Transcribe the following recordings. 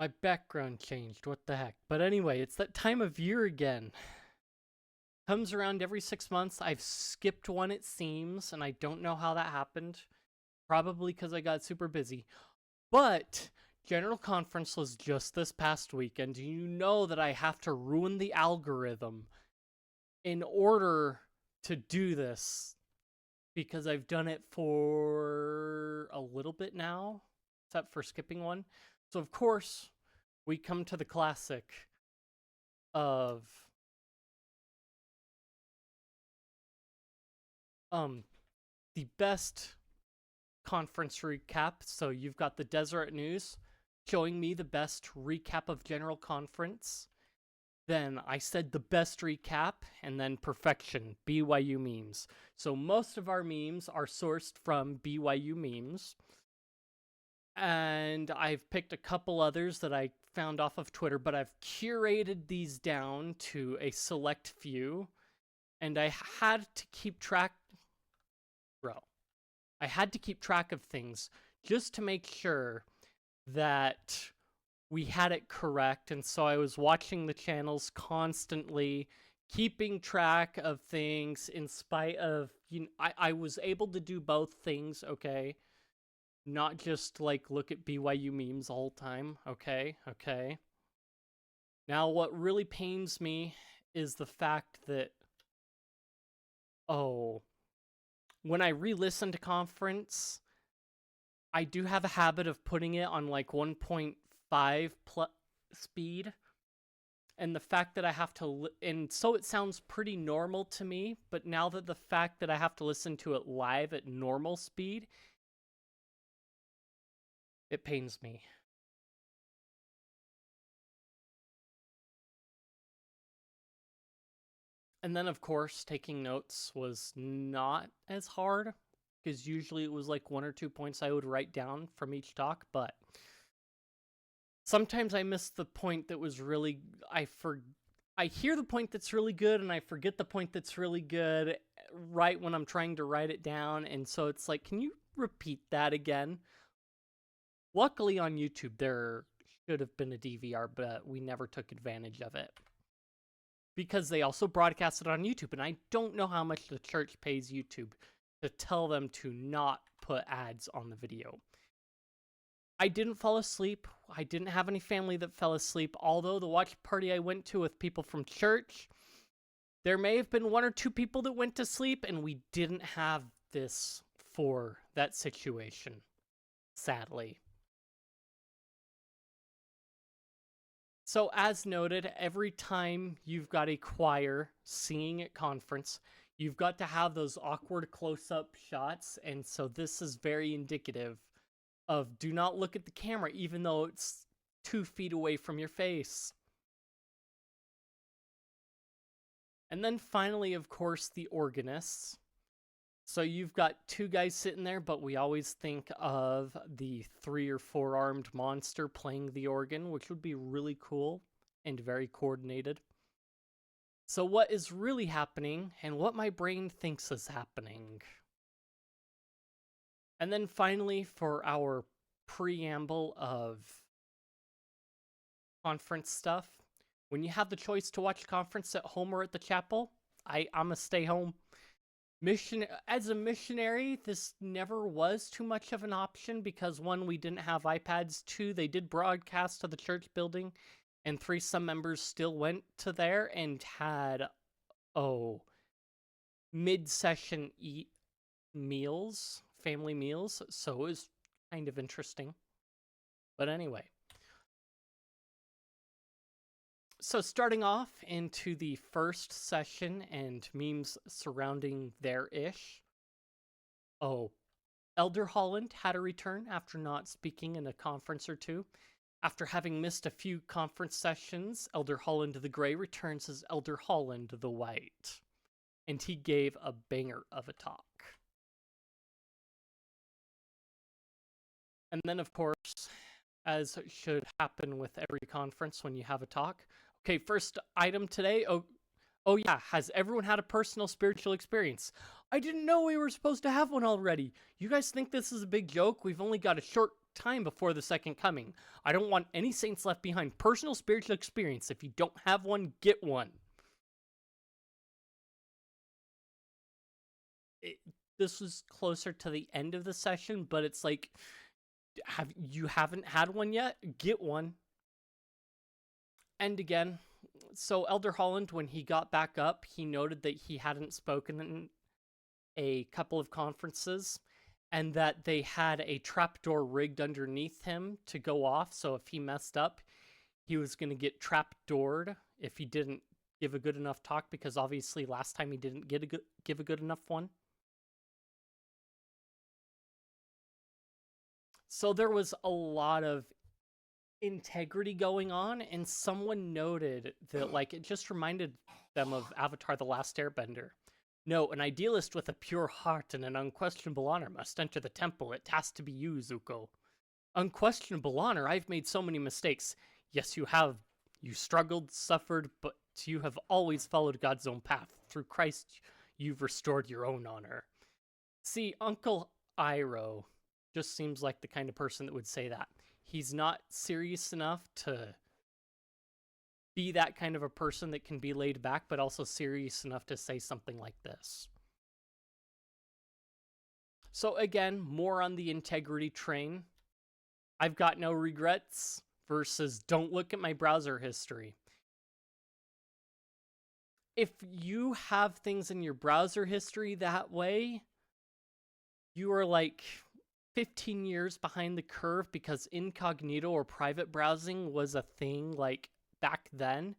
My background changed, what the heck. But anyway, it's that time of year again. Comes around every 6 months. I've skipped one, it seems, and I don't know how that happened. Probably because I got super busy. But General Conference was just this past weekend. You know that I have to ruin the algorithm in order to do this, because I've done it for a little bit now, except for skipping one. So of course, we come to the classic of the best conference recap. So you've got the Deseret News showing me the best recap of General Conference. Then I said the best recap, and then Perfection, BYU memes. So most of our memes are sourced from BYU memes. And I've picked a couple others that I found off of Twitter, but I've curated these down to a select few. And I had to keep track, I had to keep track of things just to make sure that we had it correct. And so I was watching the channels constantly, keeping track of things in spite of, I was able to do both things, okay? Not just like look at BYU memes the whole time, okay? Now what really pains me is the fact that, when I re-listen to conference, I do have a habit of putting it on like 1.5 speed. And the fact that I have to, and so it sounds pretty normal to me, but now that the fact that I have to listen to it live at normal speed, it pains me. And then, of course, taking notes was not as hard, because usually it was like 1 or 2 points I would write down from each talk, but sometimes I miss the point that was really, I hear the point that's really good, and I forget the point that's really good right when I'm trying to write it down, and so it's like, can you repeat that again? Luckily on YouTube, there should have been a DVR, but we never took advantage of it, because they also broadcast it on YouTube, and I don't know how much the church pays YouTube to tell them to not put ads on the video. I didn't fall asleep. I didn't have any family that fell asleep, although the watch party I went to with people from church, there may have been 1 or 2 people that went to sleep, and we didn't have this for that situation, sadly. So as noted, every time you've got a choir singing at conference, you've got to have those awkward close-up shots, and so this is very indicative of do not look at the camera even though it's 2 feet away from your face. And then finally, of course, the organists. So you've got 2 guys sitting there, but we always think of the 3 or 4-armed monster playing the organ, which would be really cool and very coordinated. So what is really happening, and what my brain thinks is happening? And then finally, for our preamble of conference stuff, when you have the choice to watch conference at home or at the chapel, I'm gonna stay home. As a missionary, this never was too much of an option, because 1, we didn't have iPads, 2, they did broadcast to the church building, and 3, some members still went to there and had, mid-session meals, family meals, so it was kind of interesting. But anyway. So starting off into the first session and memes surrounding there-ish. Elder Holland had a return after not speaking in a conference or 2. After having missed a few conference sessions, Elder Holland the Gray returns as Elder Holland the White. And he gave a banger of a talk. And then, of course, as should happen with every conference when you have a talk, okay, first item today. Oh yeah, has everyone had a personal spiritual experience? I didn't know we were supposed to have one already. You guys think this is a big joke? We've only got a short time before the second coming. I don't want any saints left behind. Personal spiritual experience. If you don't have one, get one. This was closer to the end of the session, but it's like, you haven't had one yet? Get one. And again, so Elder Holland, when he got back up, he noted that he hadn't spoken in a couple of conferences, and that they had a trapdoor rigged underneath him to go off, so if he messed up, he was going to get trapdoored if he didn't give a good enough talk, because obviously last time he didn't give a good enough one. So there was a lot of integrity going on, and someone noted that, like, it just reminded them of Avatar: The Last Airbender. No, an idealist with a pure heart and an unquestionable honor must enter the temple. It has to be you, Zuko. Unquestionable honor? I've made so many mistakes. Yes, you have. You struggled, suffered, but you have always followed God's own path. Through Christ, you've restored your own honor. See, Uncle Iroh just seems like the kind of person that would say that. He's not serious enough to be that kind of a person that can be laid back, but also serious enough to say something like this. So again, more on the integrity train. I've got no regrets versus don't look at my browser history. If you have things in your browser history that way, you are like 15 years behind the curve, because incognito or private browsing was a thing like back then,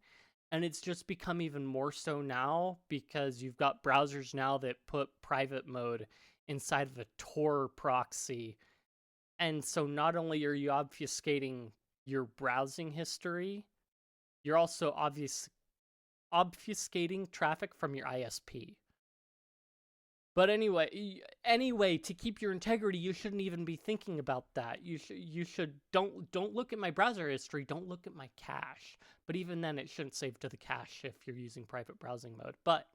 and it's just become even more so now because you've got browsers now that put private mode inside of a Tor proxy, and so not only are you obfuscating your browsing history, you're also obfuscating traffic from your ISP. But anyway, to keep your integrity, you shouldn't even be thinking about that. You should don't look at my browser history. Don't look at my cache. But even then, it shouldn't save to the cache if you're using private browsing mode. But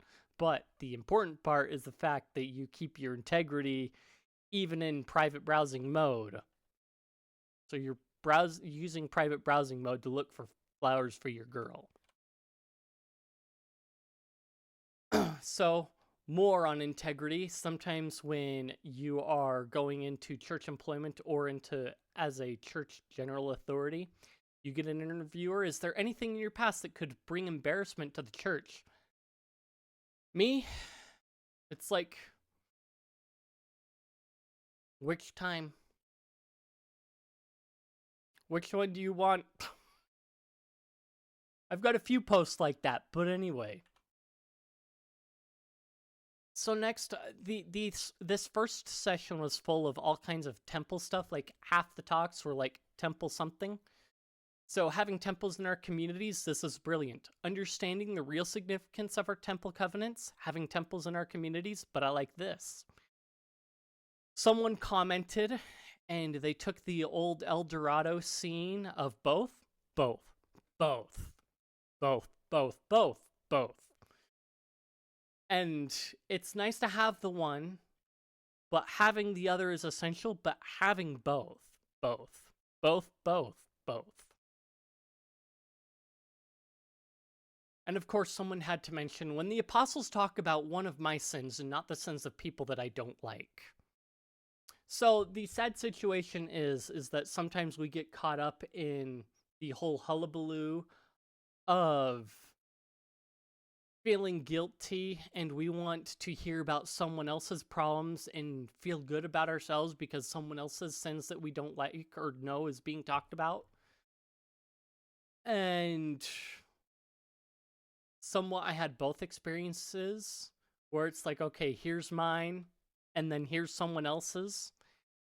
the important part is the fact that you keep your integrity even in private browsing mode. So you're using private browsing mode to look for flowers for your girl. So, more on integrity. Sometimes when you are going into church employment or into as a church general authority, you get an interviewer. Is there anything in your past that could bring embarrassment to the church? Me? It's like, which time? Which one do you want? I've got a few posts like that, but anyway. So next, this first session was full of all kinds of temple stuff. Like half the talks were like temple something. So having temples in our communities, this is brilliant. Understanding the real significance of our temple covenants, having temples in our communities, but I like this. Someone commented, and they took the old El Dorado scene of both. And it's nice to have the one, but having the other is essential, but having both. And of course, someone had to mention, when the apostles talk about one of my sins and not the sins of people that I don't like. So the sad situation is that sometimes we get caught up in the whole hullabaloo of feeling guilty, and we want to hear about someone else's problems and feel good about ourselves because someone else's sins that we don't like or know is being talked about. And somewhat I had both experiences where it's like, okay, here's mine, and then here's someone else's.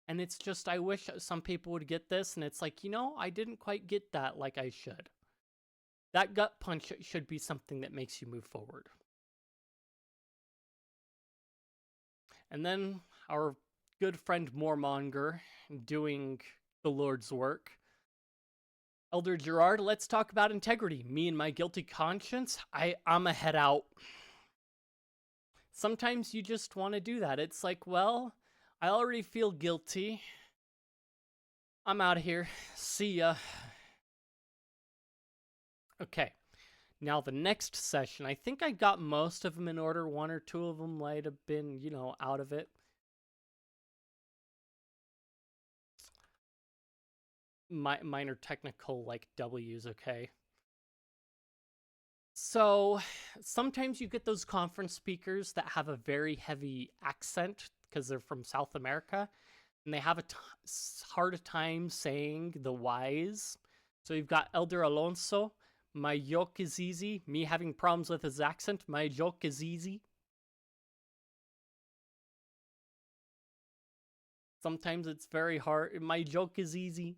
And it's just, I wish some people would get this, and it's like, I didn't quite get that like I should. That gut punch should be something that makes you move forward. And then our good friend Moormonger doing the Lord's work. Elder Gerard, let's talk about integrity. Me and my guilty conscience, I'm a head out. Sometimes you just want to do that. It's like, well, I already feel guilty. I'm out of here. See ya. Okay. Now, the next session, I think I got most of them in order. One or two of them might have been, out of it. Minor technical, like, W's, okay? So, sometimes you get those conference speakers that have a very heavy accent because they're from South America, and they have a hard time saying the Y's. So you've got Elder Alonso. My yoke is easy. Me having problems with his accent. My yoke is easy. Sometimes it's very hard. My joke is easy.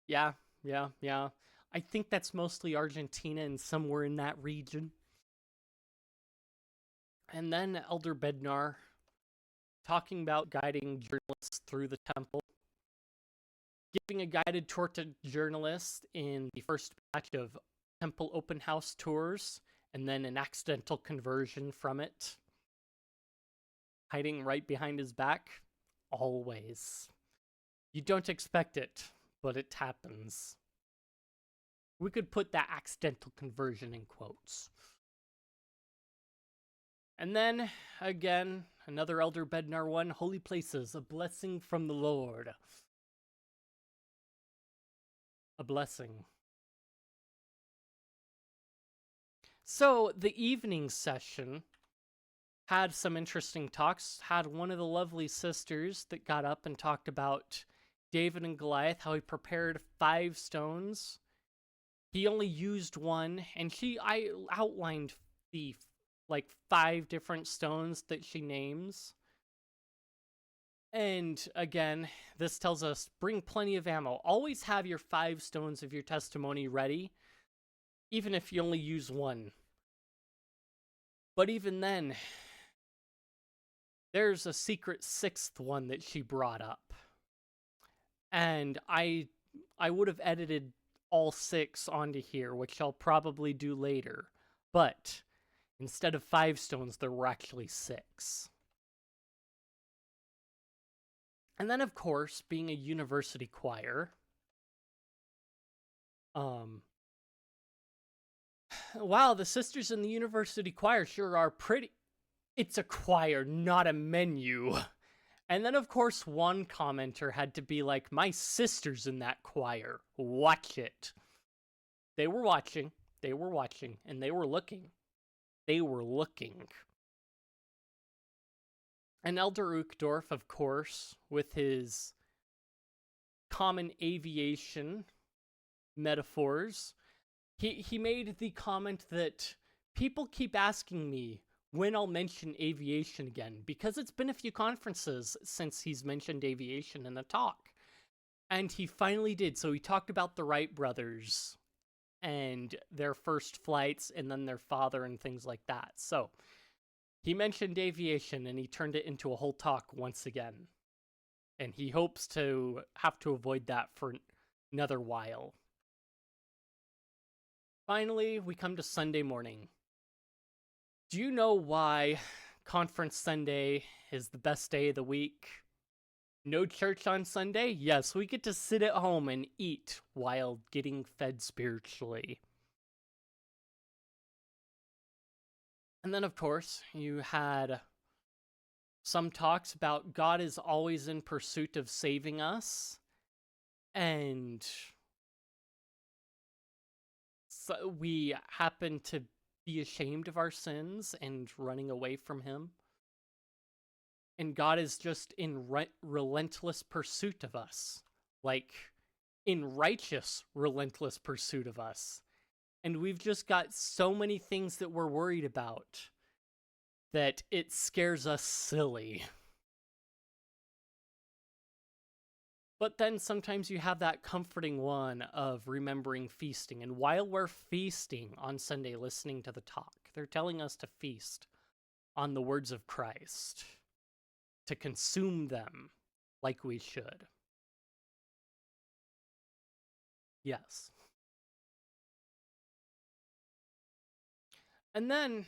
Yeah, yeah. I think that's mostly Argentina and somewhere in that region. And then Elder Bednar talking about guiding journalists through the temple, giving a guided tour to journalists in the first batch of temple open house tours, and then an accidental conversion from it, hiding right behind his back. Always. You don't expect it, but it happens. We could put that accidental conversion in quotes. And then, again, another Elder Bednar one, holy places, a blessing from the Lord. A blessing. So, the evening session had some interesting talks. Had one of the lovely sisters that got up and talked about David and Goliath, how he prepared 5 stones. He only used one, and I outlined the 5 different stones that she names. And again, this tells us bring plenty of ammo. Always have your 5 stones of your testimony ready, even if you only use one. But even then, there's a secret 6th one that she brought up. And I would have edited all 6 onto here, which I'll probably do later. But instead of 5 stones, there were actually 6. And then, of course, being a university choir, wow, the sisters in the university choir sure are pretty. It's a choir, not a menu. And then, of course, one commenter had to be like, my sister's in that choir. Watch it. They were watching, and they were looking. And Elder Uchtdorf, of course, with his common aviation metaphors, he made the comment that people keep asking me when I'll mention aviation again, because it's been a few conferences since he's mentioned aviation in a talk. And he finally did. So he talked about the Wright brothers and their first flights and then their father and things like that. So he mentioned aviation and he turned it into a whole talk once again. And he hopes to have to avoid that for another while. Finally, we come to Sunday morning. Do you know why Conference Sunday is the best day of the week? No church on Sunday? Yes, we get to sit at home and eat while getting fed spiritually. And then, of course, you had some talks about God is always in pursuit of saving us. And so we happen to be ashamed of our sins and running away from him. And God is just in relentless pursuit of us. Like, in righteous, relentless pursuit of us. And we've just got so many things that we're worried about that it scares us silly. But then sometimes you have that comforting one of remembering feasting. And while we're feasting on Sunday, listening to the talk, they're telling us to feast on the words of Christ, to consume them like we should. Yes. And then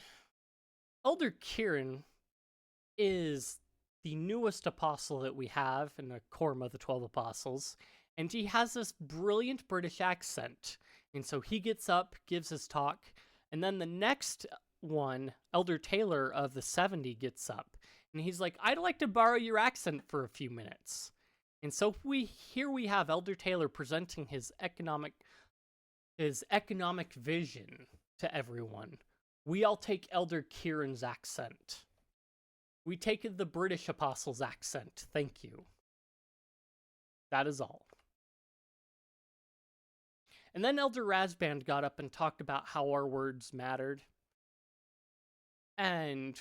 Elder Kieran is the newest apostle that we have in the quorum of the 12 apostles, And he has this brilliant British accent. And so he gets up, gives his talk, and then the next one, Elder Taylor of the 70 gets up. And he's like, I'd like to borrow your accent for a few minutes. And so we have Elder Taylor presenting his economic vision to everyone. We all take Elder Kieran's accent. We take the British apostle's accent. Thank you. That is all. And then Elder Razband got up and talked about how our words mattered. And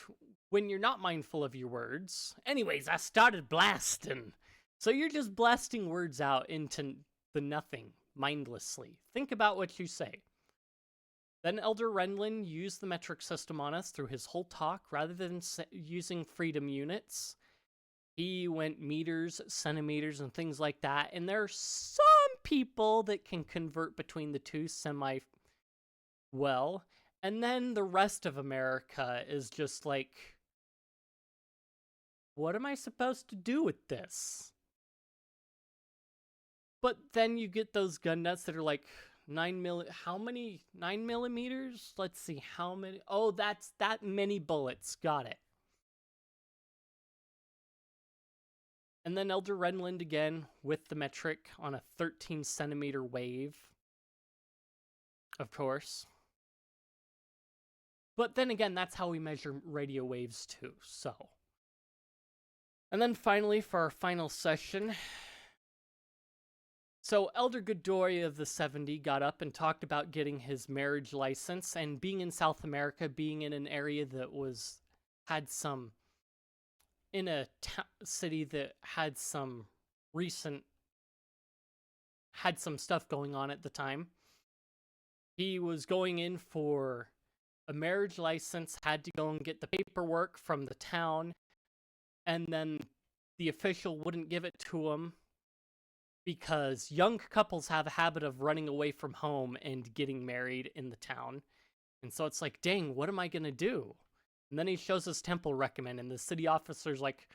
when you're not mindful of your words... Anyways, I started blasting. So you're just blasting words out into the nothing, mindlessly. Think about what you say. Then Elder Renlin used the metric system on us through his whole talk. Rather than using freedom units, he went meters, centimeters, and things like that. And there are some people that can convert between the two semi-well. And then the rest of America is just like, what am I supposed to do with this? But then you get those gun nuts that are like 9 millimeters? Let's see, how many? Oh, that's that many bullets. Got it. And then Elder Renland again with the metric on a 13 centimeter wave. Of course. But then again, that's how we measure radio waves too, so. And then finally, for our final session. So Elder Godoy of the 70 got up and talked about getting his marriage license and being in South America, being in an area that had some, in a city that had some stuff going on at the time. He was going in for a marriage license, had to go and get the paperwork from the town, and then the official wouldn't give it to him because young couples have a habit of running away from home and getting married in the town. And so it's like, dang, what am I going to do? And then he shows his temple recommend, and the city officer's like,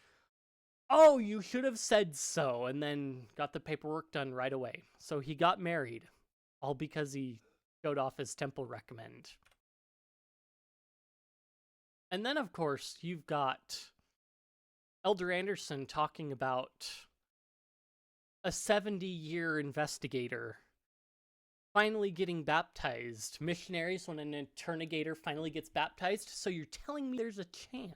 oh, you should have said so, and then got the paperwork done right away. So he got married, all because he showed off his temple recommend. And then, of course, you've got Elder Anderson talking about a 70-year investigator finally getting baptized. Missionaries, when an interrogator finally gets baptized. So you're telling me there's a chance.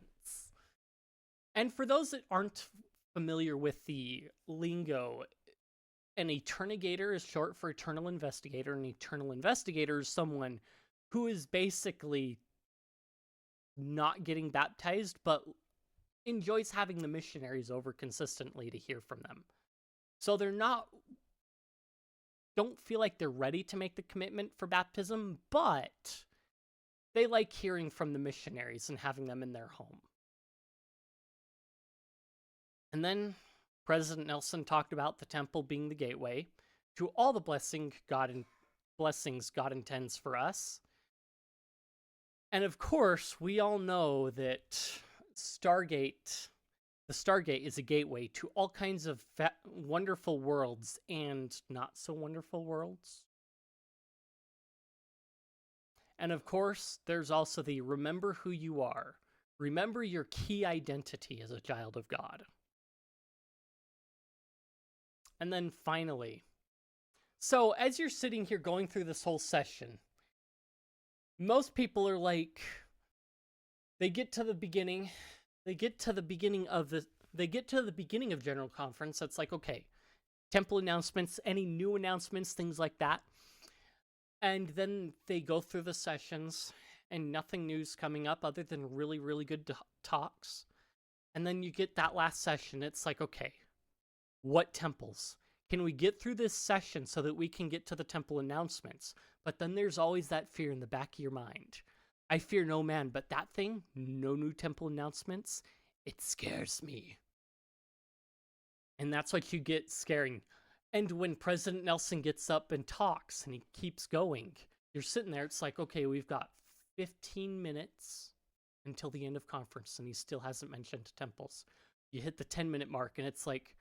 And for those that aren't familiar with the lingo, an interrogator is short for eternal investigator. An eternal investigator is someone who is basically not getting baptized, but enjoys having the missionaries over consistently to hear from them. So don't feel like they're ready to make the commitment for baptism, but they like hearing from the missionaries and having them in their home. And then President Nelson talked about the temple being the gateway to all the blessings God intends for us. And of course, we all know that the Stargate is a gateway to all kinds of wonderful worlds and not so wonderful worlds. And of course, there's also the remember who you are. Remember your key identity as a child of God. And then finally, so as you're sitting here going through this whole session, most people are like, they get to the beginning of General Conference. That's like, okay, temple announcements, any new announcements, things like that. And then they go through the sessions and nothing new's coming up other than really, really good talks. And then you get that last session. It's like, okay, what temples? Can we get through this session so that we can get to the temple announcements? But then there's always that fear in the back of your mind. I fear no man, but that thing, no new temple announcements, it scares me. And that's what you get scaring. And when President Nelson gets up and talks and he keeps going, you're sitting there, it's like, okay, we've got 15 minutes until the end of conference and he still hasn't mentioned temples. You hit the 10-minute mark and it's like,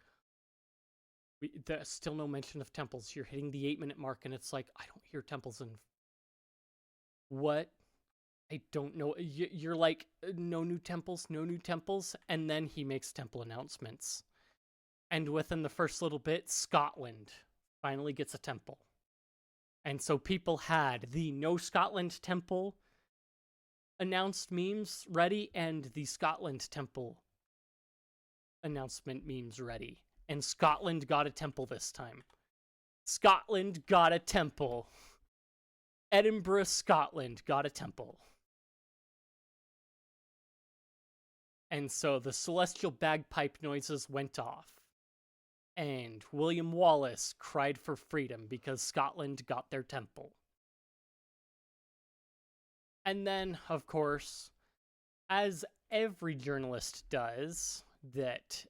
There's still no mention of temples. You're hitting the 8-minute mark, and it's like, I don't hear temples in... What? I don't know. You're like, no new temples, no new temples. And then he makes temple announcements. And within the first little bit, Scotland finally gets a temple. And so people had the No Scotland Temple announced memes ready and the Scotland Temple announcement memes ready. And Scotland got a temple this time. Scotland got a temple. Edinburgh, Scotland got a temple. And so the celestial bagpipe noises went off. And William Wallace cried for freedom because Scotland got their temple. And then, of course, as every journalist does, that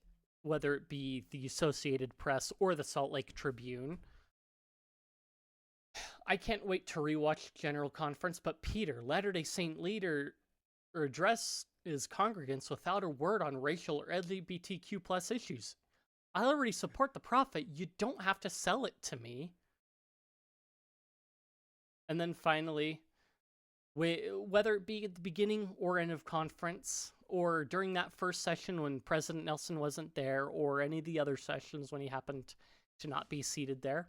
whether it be the Associated Press or the Salt Lake Tribune, I can't wait to rewatch General Conference, but Peter, Latter-day Saint leader, address his congregants without a word on racial or LGBTQ plus issues. I already support the prophet. You don't have to sell it to me. And then finally, whether it be at the beginning or end of conference, or during that first session when President Nelson wasn't there, or any of the other sessions when he happened to not be seated there,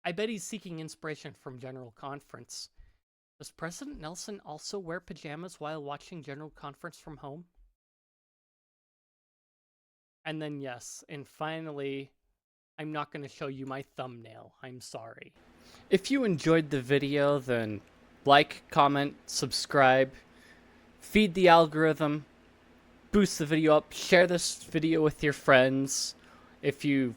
I bet he's seeking inspiration from General Conference. Does President Nelson also wear pajamas while watching General Conference from home? And then yes, and finally, I'm not going to show you my thumbnail. I'm sorry. If you enjoyed the video, then like, comment, subscribe, feed the algorithm, boost the video up, share this video with your friends. If you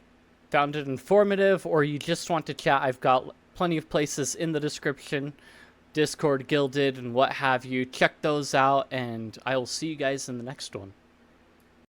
found it informative or you just want to chat, I've got plenty of places in the description, Discord, Guilded, and what have you. Check those out, and I will see you guys in the next one.